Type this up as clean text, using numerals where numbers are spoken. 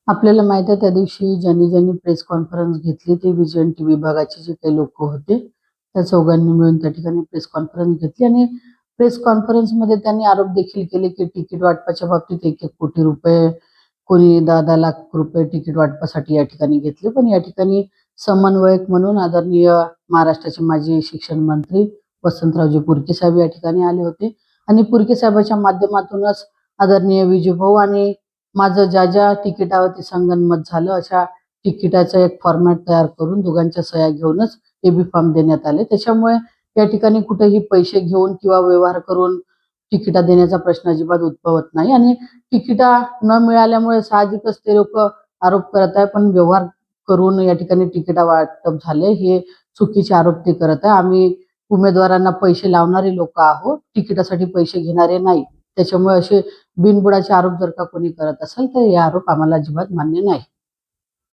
आपल्याला माहिती आहे त्या दिवशी ज्यांनी प्रेस कॉन्फरन्स घेतली ते विजन टीव्ही विभागाचे जे काही लोक होते, त्या चौघांनी मिळून त्या ठिकाणी प्रेस कॉन्फरन्स घेतली आणि प्रेस कॉन्फरन्समध्ये त्यांनी आरोप देखील केले की तिकीट वाटपाच्या बाबतीत 1-1 कोटी रुपये, कोणी 10-10 लाख रुपये तिकीट वाटपासाठी या ठिकाणी घेतले. पण या ठिकाणी समन्वयक म्हणून आदरणीय महाराष्ट्राचे माजी शिक्षण मंत्री वसंतरावजी पुरके साहेब या ठिकाणी आले होते आणि पुरके साहेबांच्या माध्यमातूनच आदरणीय विजयभाऊ आणि माझं ज्या तिकिटावरती संगनमत झालं अशा तिकिटाचा एक फॉर्मॅट तयार करून दोघांच्या सह्या घेऊनच एबी फॉर्म देण्यात आले. त्याच्यामुळे या ठिकाणी कुठेही पैसे घेऊन किंवा व्यवहार करून तिकिटा देण्याचा प्रश्न अजिबात उद्भवत नाही आणि तिकिटा न मिळाल्यामुळे साहजिकच ते लोक आरोप करत आहे, पण व्यवहार करून या ठिकाणी तिकिटा वाटप झाले हे चुकीचे आरोप ते करत आहे. आम्ही उमेदवारांना पैसे लावणारे लोक आहोत, तिकिटासाठी पैसे घेणारे नाही. त्याच्यामुळे असे बिनबुडाचे आरोप जर का कोणी करत असेल तर हे आरोप आम्हाला अजिबात मान्य नाही.